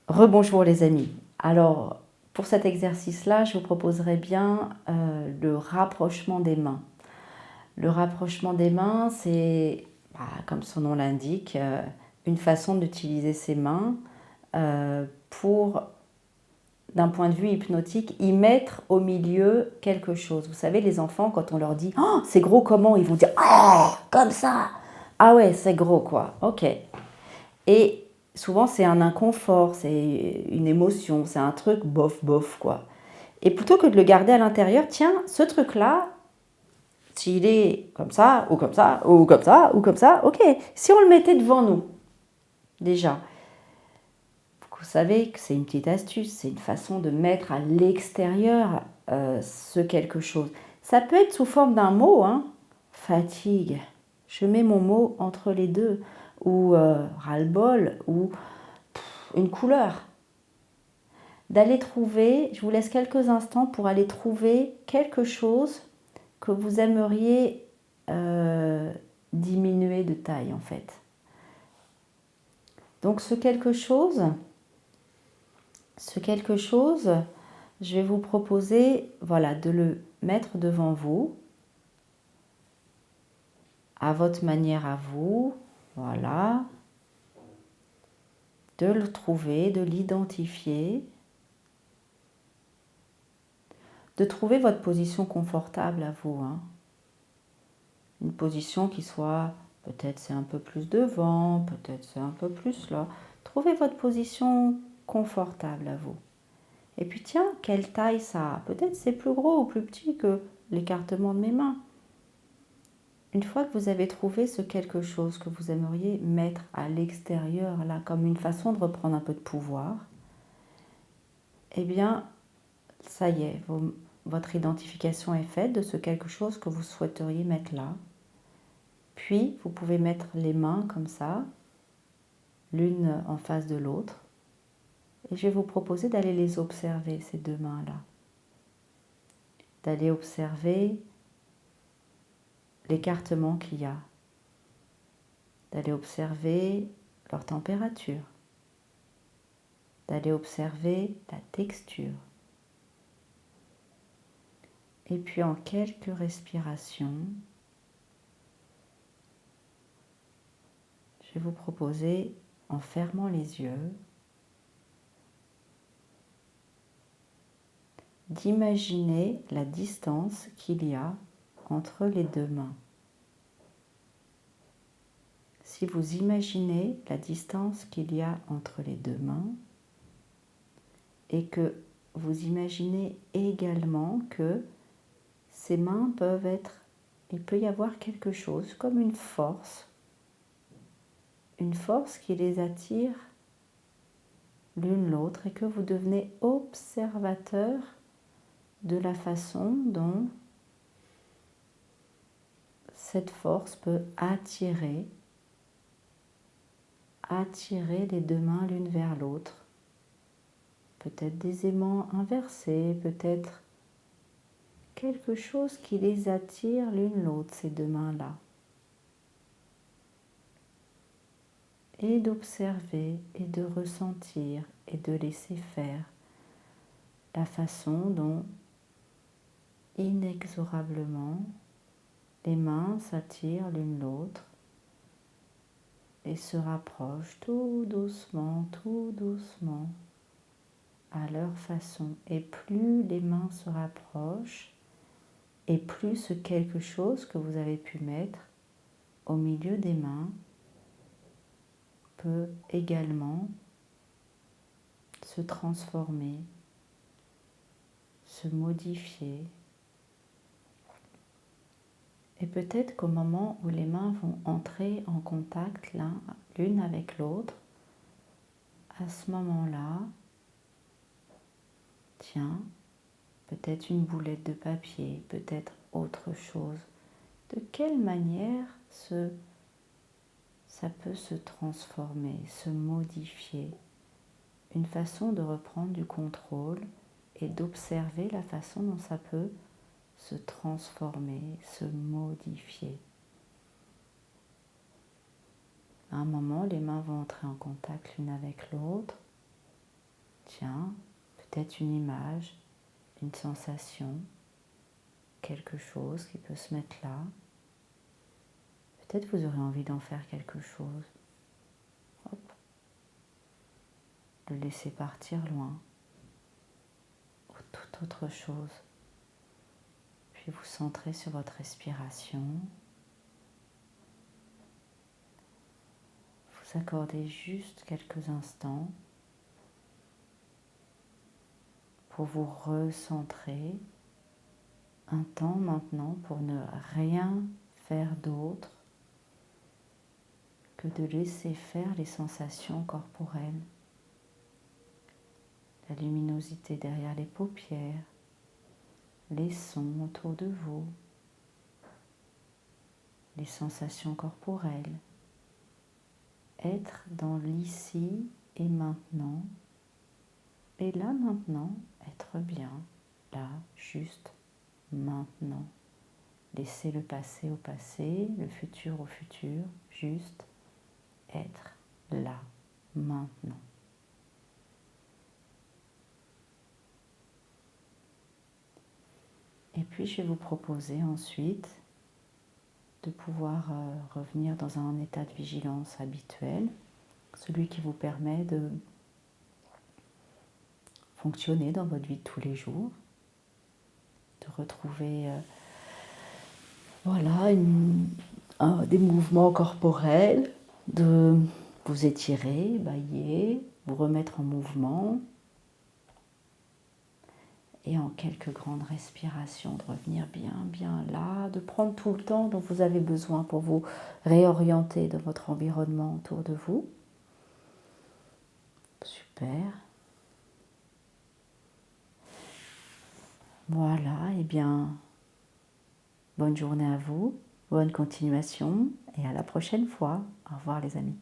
Rebonjour les amis. Alors, pour cet exercice-là, je vous proposerais bien le rapprochement des mains. Le rapprochement des mains, c'est, comme son nom l'indique, une façon d'utiliser ses mains pour, d'un point de vue hypnotique, y mettre au milieu quelque chose. Vous savez, les enfants, quand on leur dit « Oh, c'est gros comment ?» Ils vont dire « Oh, comme ça !» Ah ouais, c'est gros quoi, ok. Et souvent, c'est un inconfort, c'est une émotion, c'est un truc bof, bof, quoi. Et plutôt que de le garder à l'intérieur, tiens, ce truc-là, s'il est comme ça, ou comme ça, ou comme ça, ou comme ça, ok. Si on le mettait devant nous, déjà, vous savez que c'est une petite astuce, c'est une façon de mettre à l'extérieur ce quelque chose. Ça peut être sous forme d'un mot, hein, fatigue. Je mets mon mot entre les deux, ou ras-le-bol, ou une couleur. D'aller trouver, je vous laisse quelques instants pour aller trouver quelque chose que vous aimeriez diminuer de taille en fait. Donc ce quelque chose, je vais vous proposer voilà, de le mettre devant vous, à votre manière à vous, voilà, de le trouver, de l'identifier, de trouver votre position confortable à vous, hein. Une position qui soit, peut-être c'est un peu plus devant, peut-être c'est un peu plus là. Trouvez votre position confortable à vous. Et puis tiens, quelle taille ça a? Peut-être c'est plus gros ou plus petit que l'écartement de mes mains. Une fois que vous avez trouvé ce quelque chose que vous aimeriez mettre à l'extérieur, là, comme une façon de reprendre un peu de pouvoir, eh bien, ça y est, votre identification est faite de ce quelque chose que vous souhaiteriez mettre là. Puis, vous pouvez mettre les mains comme ça, l'une en face de l'autre. Et je vais vous proposer d'aller les observer, ces deux mains-là. D'aller observer l'écartement qu'il y a. D'aller observer leur température. D'aller observer la texture. Et puis en quelques respirations, je vais vous proposer, en fermant les yeux, d'imaginer la distance qu'il y a entre les deux mains. Si vous imaginez la distance qu'il y a entre les deux mains et que vous imaginez également que ces mains peuvent être, il peut y avoir quelque chose comme une force qui les attire l'une l'autre et que vous devenez observateur de la façon dont cette force peut attirer les deux mains l'une vers l'autre. Peut-être des aimants inversés, peut-être quelque chose qui les attire l'une l'autre, ces deux mains-là. Et d'observer et de ressentir et de laisser faire la façon dont inexorablement les mains s'attirent l'une l'autre et se rapprochent tout doucement à leur façon. Et plus les mains se rapprochent, et plus ce quelque chose que vous avez pu mettre au milieu des mains peut également se transformer, se modifier. Et peut-être qu'au moment où les mains vont entrer en contact l'une avec l'autre, à ce moment-là, tiens, peut-être une boulette de papier, peut-être autre chose. De quelle manière ça peut se transformer, se modifier? Une façon de reprendre du contrôle et d'observer la façon dont ça peut se transformer, se modifier. À un moment, les mains vont entrer en contact l'une avec l'autre. Tiens, peut-être une image, une sensation, quelque chose qui peut se mettre là. Peut-être vous aurez envie d'en faire quelque chose. Hop. Le laisser partir loin. Ou toute autre chose. Puis vous centrez sur votre respiration. Vous accordez juste quelques instants pour vous recentrer. Un temps maintenant pour ne rien faire d'autre que de laisser faire les sensations corporelles. La luminosité derrière les paupières, les sons autour de vous, les sensations corporelles. Être dans l'ici et maintenant. Et là maintenant, être bien, là, juste maintenant. Laissez le passé au passé, le futur au futur, juste être là, maintenant. Et puis je vais vous proposer ensuite de pouvoir revenir dans un état de vigilance habituel, celui qui vous permet de fonctionner dans votre vie de tous les jours, de retrouver des mouvements corporels, de vous étirer, bailler, vous remettre en mouvement et en quelques grandes respirations de revenir bien là, de prendre tout le temps dont vous avez besoin pour vous réorienter dans votre environnement autour de vous. Super. Voilà, et bien, bonne journée à vous, bonne continuation et à la prochaine fois. Au revoir les amis.